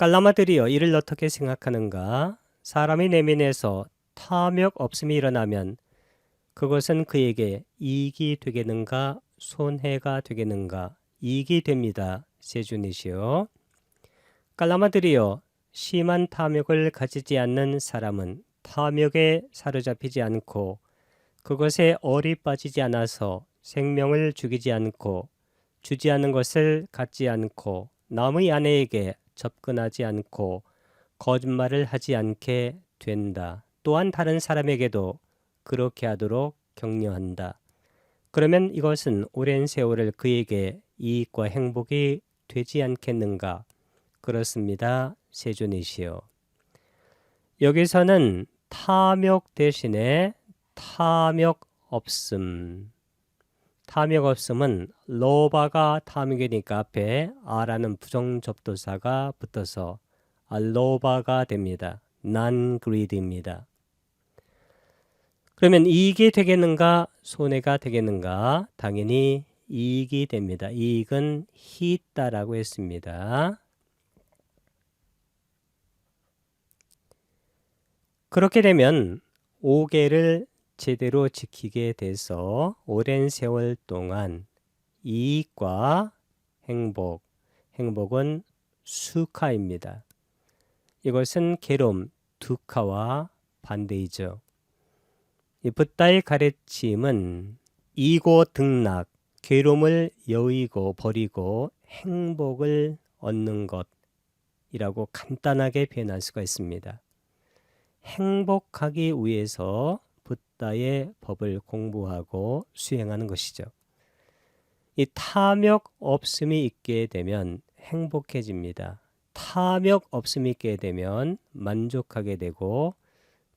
깔라마들이여 이를 어떻게 생각하는가? 사람의 내면에서 탐욕 없음이 일어나면 그것은 그에게 이익이 되겠는가? 손해가 되겠는가? 이익이 됩니다. 세준이시여. 깔라마들이여 심한 탐욕을 가지지 않는 사람은 탐욕에 사로잡히지 않고 그것에 얼이 빠지지 않아서 생명을 죽이지 않고 주지 않은 것을 갖지 않고 남의 아내에게 접근하지 않고 거짓말을 하지 않게 된다. 또한 다른 사람에게도 그렇게 하도록 격려한다. 그러면 이것은 오랜 세월을 그에게 이익과 행복이 되지 않겠는가? 그렇습니다. 세존이시여. 여기서는 탐욕 대신에 탐욕 없음. 탐욕 없음은 로바가 탐욕이니까 앞에 아라는 부정접두사가 붙어서 로바가 됩니다. non-greed입니다. 그러면 이익이 되겠는가? 손해가 되겠는가? 당연히 이익이 됩니다. 이익은 히있다라고 했습니다. 그렇게 되면 5개를 제대로 지키게 돼서 오랜 세월 동안 이익과 행복은 수카입니다. 이것은 괴로움, 두카와 반대이죠. 이 붓다의 가르침은 이고 등락, 괴로움을 여의고 버리고 행복을 얻는 것이라고 간단하게 표현할 수가 있습니다. 행복하기 위해서 붓다의 법을 공부하고 수행하는 것이죠. 이 탐욕 없음이 있게 되면 행복해집니다. 탐욕 없음이 있게 되면 만족하게 되고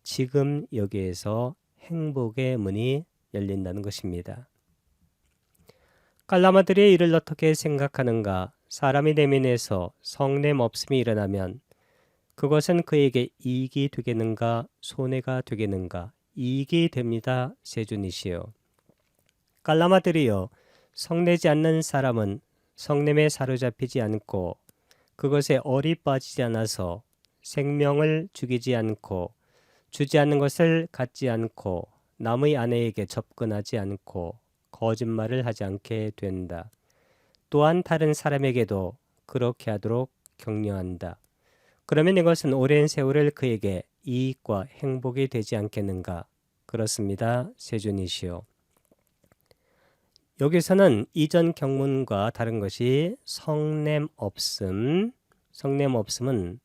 지금 여기에서 행복의 문이 열린다는 것입니다. 깔라마들이 이를 어떻게 생각하는가? 사람의 내면에서 성냄 없음이 일어나면 그것은 그에게 이익이 되겠는가? 손해가 되겠는가? 이익이 됩니다. 세준이시여. 깔라마들이여 성내지 않는 사람은 성냄에 사로잡히지 않고 그것에 얼이 빠지지 않아서 생명을 죽이지 않고 주지 않는 것을 갖지 않고 남의 아내에게 접근하지 않고 거짓말을 하지 않게 된다. 또한 다른 사람에게도 그렇게 하도록 격려한다. 그러면 이것은 오랜 세월을 그에게 이익과 행복이 되지 않겠는가? 그렇습니다. 세준이시여. 여기서는 이전 경문과 다른 것이 성냄 없음. 성냄 없음은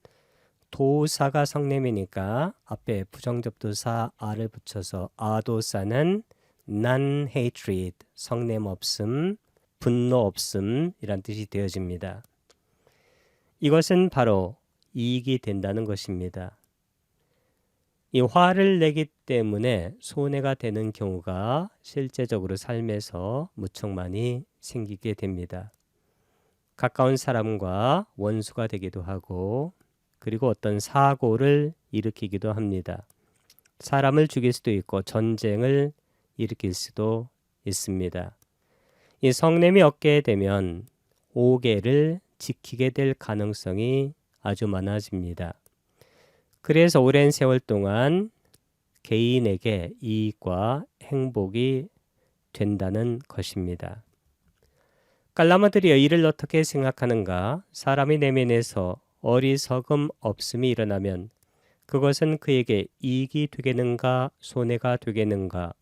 도사가 성냄이니까 앞에 부정접두사 아를 붙여서 아도사는 non-hatred, 성냄 없음, 분노 없음 이란 뜻이 되어집니다. 이것은 바로 이익이 된다는 것입니다. 이 화를 내기 때문에 손해가 되는 경우가 실제적으로 삶에서 무척 많이 생기게 됩니다. 가까운 사람과 원수가 되기도 하고 그리고 어떤 사고를 일으키기도 합니다. 사람을 죽일 수도 있고 전쟁을 일으킬 수도 있습니다. 이 성냄이 없게 되면 5개를 지키게 될 가능성이 아주 많아집니다. 그래서 오랜 세월 동안 개인에게 이익과 행복이 된다는 것입니다. 깔라마들이여 이를 어떻게 생각하는가? 사람의 내면에서 어리석음 없음이 일어나면 그것은 그에게 이익이 되겠는가? 손해가 되겠는가?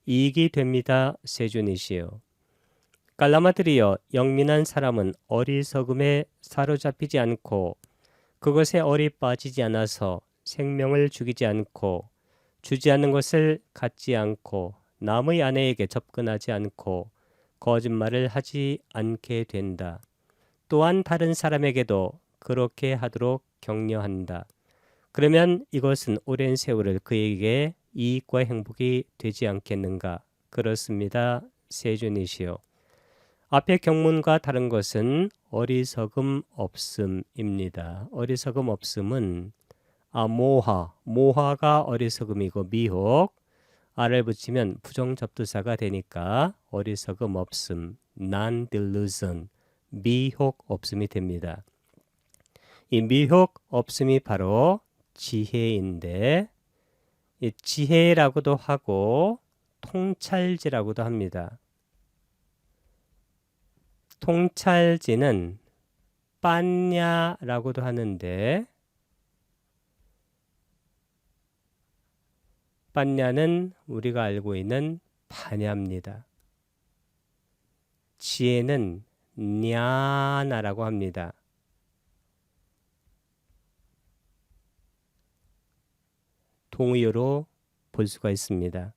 이익이 됩니다. 세준이시여. 깔라마들이여 영민한 사람은 어리석음에 사로잡히지 않고 그것에 얼이 빠지지 않아서 생명을 죽이지 않고 주지 않는 것을 갖지 않고 남의 아내에게 접근하지 않고 거짓말을 하지 않게 된다. 또한 다른 사람에게도 그렇게 하도록 격려한다. 그러면 이것은 오랜 세월을 그에게 이익과 행복이 되지 않겠는가? 그렇습니다. 세준이시여. 앞의 경문과 다른 것은 어리석음 없음입니다. 어리석음 없음은 모하가 어리석음이고 미혹, 아를 붙이면 부정접두사가 되니까 어리석음 없음, non-delusion, 미혹 없음이 됩니다. 이 미혹 없음이 바로 지혜인데 이 지혜라고도 하고 통찰지라고도 합니다. 통찰지는 빤냐라고도 하는데 빤냐는 우리가 알고 있는 파냐입니다. 지혜는 냐나라고 합니다. 동의어로 볼 수가 있습니다.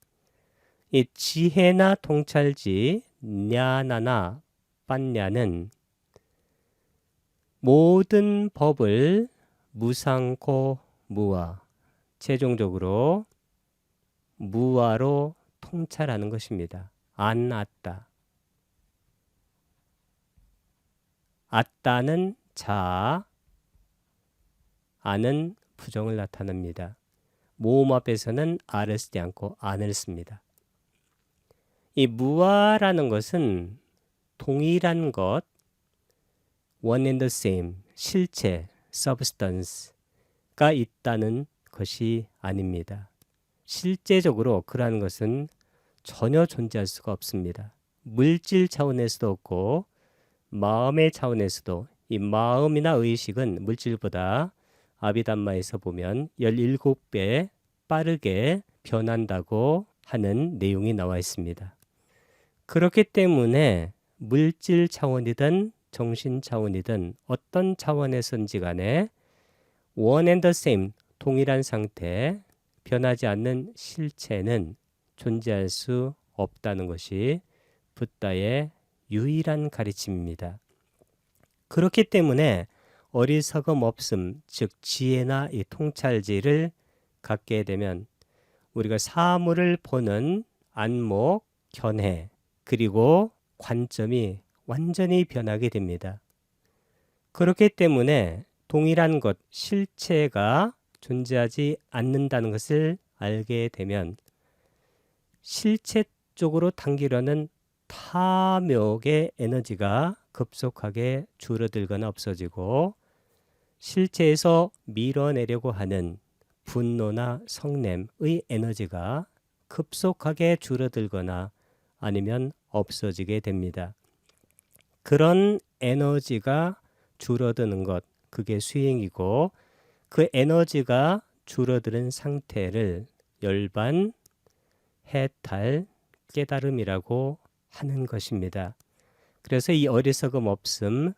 이 지혜나 통찰지 냐나나 빤냐는 모든 법을 무상코 무아, 최종적으로 무아로 통찰하는 것입니다. 안았다. 아따는 자, 안은 부정을 나타냅니다. 모음 앞에서는 아를 쓰지 않고 안을 씁니다. 이 무아라는 것은 동일한 것, one and the same, 실체, substance가 있다는 것이 아닙니다. 실제적으로 그러한 것은 전혀 존재할 수가 없습니다. 물질 차원에서도 없고 마음의 차원에서도 이 마음이나 의식은 물질보다 아비담마에서 보면 17배 빠르게 변한다고 하는 내용이 나와 있습니다. 그렇기 때문에 물질 차원이든 정신 차원이든 어떤 차원에서인지 간에 one and the same, 동일한 상태, 변하지 않는 실체는 존재할 수 없다는 것이 붓다의 유일한 가르침입니다. 그렇기 때문에 어리석음 없음, 즉 지혜나 이 통찰지를 갖게 되면 우리가 사물을 보는 안목, 견해, 그리고 관점이 완전히 변하게 됩니다. 그렇기 때문에 동일한 것, 실체가 존재하지 않는다는 것을 알게 되면 실체 쪽으로 당기려는 탐욕의 에너지가 급속하게 줄어들거나 없어지고 실체에서 밀어내려고 하는 분노나 성냄의 에너지가 급속하게 줄어들거나 아니면 없어지게 됩니다. 그런 에너지가 줄어드는 것, 그게 수행이고 그 에너지가 줄어드는 상태를 열반, 해탈, 깨달음이라고 하는 것입니다. 그래서 이 어리석음 없음,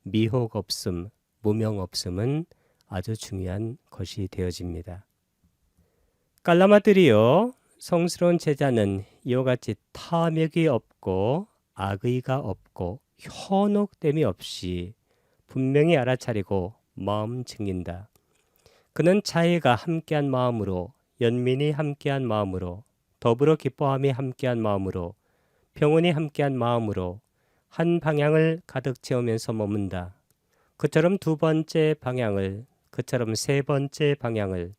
미혹 없음, 무명 없음은 아주 중요한 것이 되어집니다. 깔라마들이요, 성스러운 제자는 이와 같이 탐욕이 없고 악의가 없고 현혹됨이 없이 분명히 알아차리고 마음 챙긴다. 그는 자애가 함께한 마음으로, 연민이 함께한 마음으로, 더불어 기뻐함이 함께한 마음으로, 평온이 함께한 마음으로 한 방향을 가득 채우면서 머문다. 그처럼 두 번째 방향을, 그처럼 세 번째 방향을,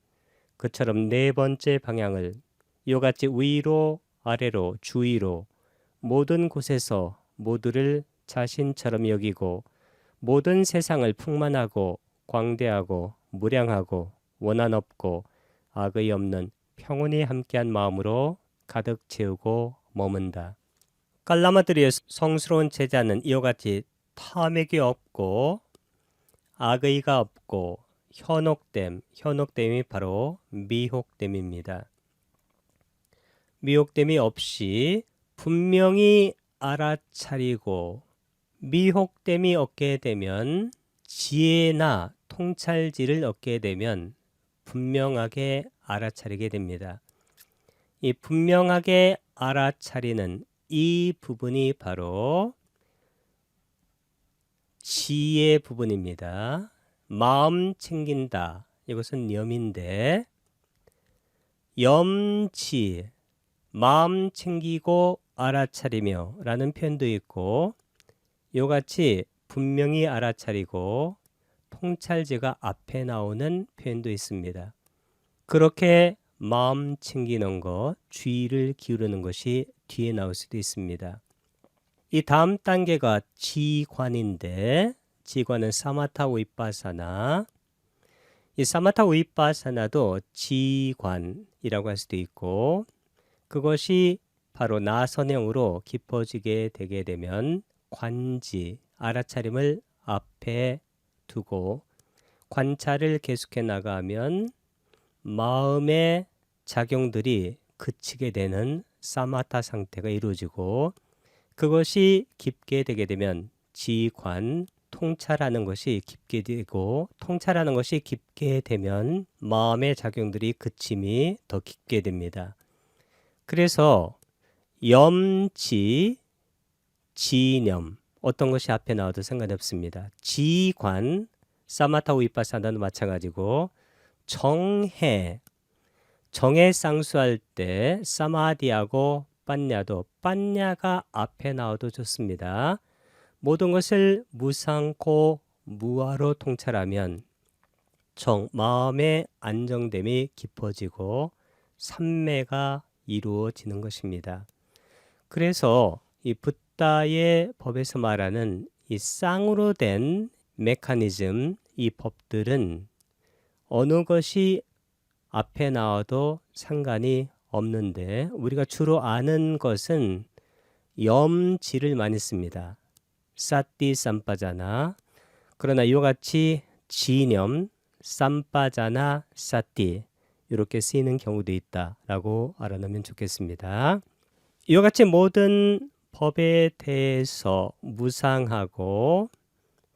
그처럼 네 번째 방향을 이와 같이 위로 아래로 주위로 모든 곳에서 모두를 자신처럼 여기고 모든 세상을 풍만하고 광대하고 무량하고 원한 없고 악의 없는 평온이 함께한 마음으로 가득 채우고 머문다. 깔라마들이의 성스러운 제자는 이와 같이 탐욕이 없고 악의가 없고 현혹됨이 바로 미혹됨입니다. 미혹됨이 없이 분명히 알아차리고 미혹됨이 얻게 되면 지혜나 통찰지를 얻게 되면 분명하게 알아차리게 됩니다. 이 분명하게 알아차리는 이 부분이 바로 지혜 부분입니다. 마음 챙긴다. 이것은 염인데 염지, 마음 챙기고 알아차리며 라는 표현도 있고 이같이 분명히 알아차리고 통찰지가 앞에 나오는 표현도 있습니다. 그렇게 마음 챙기는 것, 주의를 기울이는 것이 뒤에 나올 수도 있습니다. 이 다음 단계가 지관인데 지관은 사마타 위파사나. 이 사마타 위파사나도 지관이라고 할 수도 있고, 그것이 바로 나선형으로 깊어지게 되게 되면 관지, 알아차림을 앞에 두고 관찰을 계속해 나가면 마음의 작용들이 그치게 되는 사마타 상태가 이루어지고, 그것이 깊게 되게 되면 지관, 통찰하는 것이 깊게 되고, 통찰하는 것이 깊게 되면 마음의 작용들이 그침이 더 깊게 됩니다. 그래서 염지, 지념, 어떤 것이 앞에 나와도 상관없습니다. 지관, 사마타 위파사나는 마찬가지고, 정해, 정해 쌍수할 때 사마디하고 빠냐도, 빠냐가 앞에 나와도 좋습니다. 모든 것을 무상코 무아로 통찰하면 마음의 안정됨이 깊어지고 삼매가 이루어지는 것입니다. 그래서 이 붓다의 법에서 말하는 이 쌍으로 된 메커니즘, 이 법들은 어느 것이 앞에 나와도 상관이 없는데, 우리가 주로 아는 것은 염지를 많이 씁니다. 사띠 삼빠자나. 그러나 이와 같이 지념, 삼빠자나, 사띠 이렇게 쓰이는 경우도 있다라고 알아놓으면 좋겠습니다. 이와 같이 모든 법에 대해서 무상하고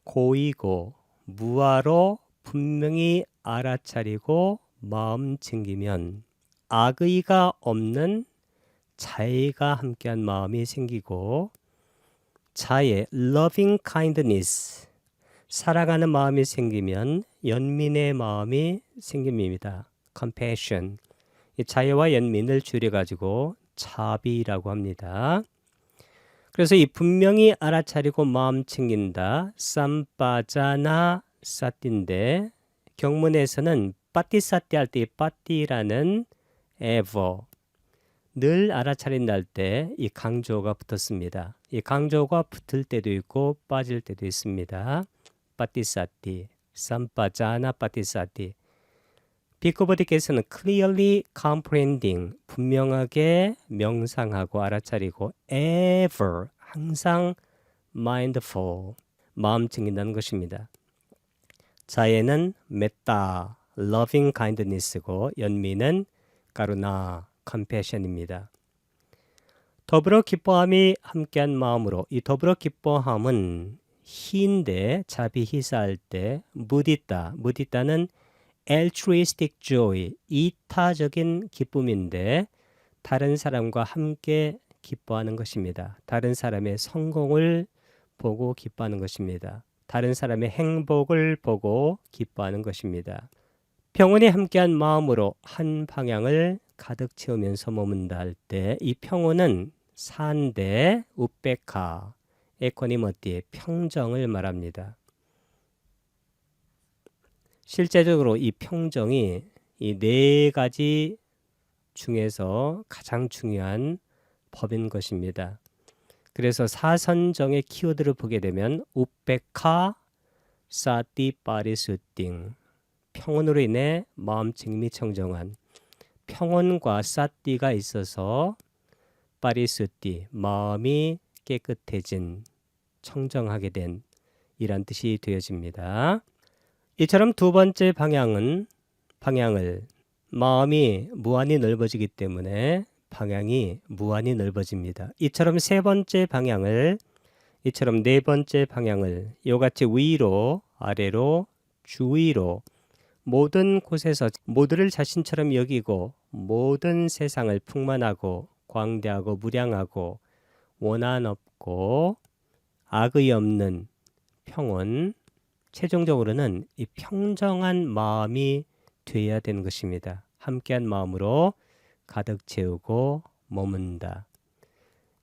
고이고 무아로 분명히 알아차리고 마음 챙기면 악의가 없는 자애가 함께한 마음이 생기고, 자애, loving kindness, 살아가는 마음이 생기면 연민의 마음이 생깁니다. compassion, 이 자애와 연민을 줄여가지고 자비라고 합니다. 그래서 이 분명히 알아차리고 마음 챙긴다, 삼빠자나 사띠인데, 경문에서는 빠띠사띠 할 때 이 빠띠라는 ever, 늘 알아차린다 할 때 이 강조가 붙었습니다. 이 강조가 붙을 때도 있고 빠질 때도 있습니다. 빠띠사띠, 삼빠자나 빠띠사띠. 비코버디께서는 clearly comprehending, 분명하게 명상하고 알아차리고, ever, 항상 mindful, 마음 챙긴다는 것입니다. 자애는 메타, loving kindness고, 연민은 가루나, compassion입니다. 더불어 기뻐함이 함께한 마음으로, 이 더불어 기뻐함은 희인데, 자비 희사할 때 무디따, 무디따는 altruistic joy, 이타적인 기쁨인데 다른 사람과 함께 기뻐하는 것입니다. 다른 사람의 성공을 보고 기뻐하는 것입니다. 다른 사람의 행복을 보고 기뻐하는 것입니다. 평온이 함께한 마음으로 한 방향을 가득 채우면서 머문다 할 때, 이 평온은 산대, 우베카, 에코니머띠의 평정을 말합니다. 실제적으로 이 평정이 이 네 가지 중에서 가장 중요한 법인 것입니다. 그래서 사선정의 키워드를 보게 되면 우베카, 사띠, 파리수띵, 평온으로 인해 마음 챙김이 청정한, 평온과 사띠가 있어서 파리수띠, 마음이 깨끗해진, 청정하게 된, 이란 뜻이 되어집니다. 이처럼 두 번째 방향을 마음이 무한히 넓어지기 때문에 방향이 무한히 넓어집니다. 이처럼 세 번째 방향을, 이처럼 네 번째 방향을 이같이 위로, 아래로, 주위로 모든 곳에서 모두를 자신처럼 여기고 모든 세상을 풍만하고 광대하고 무량하고 원한 없고 악의 없는 평온, 최종적으로는 이 평정한 마음이 되어야 되는 것입니다. 함께한 마음으로 가득 채우고 머문다.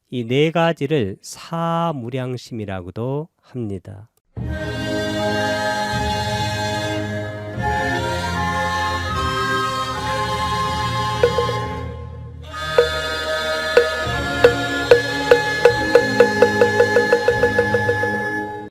이 네 가지를 사무량심이라고도 합니다.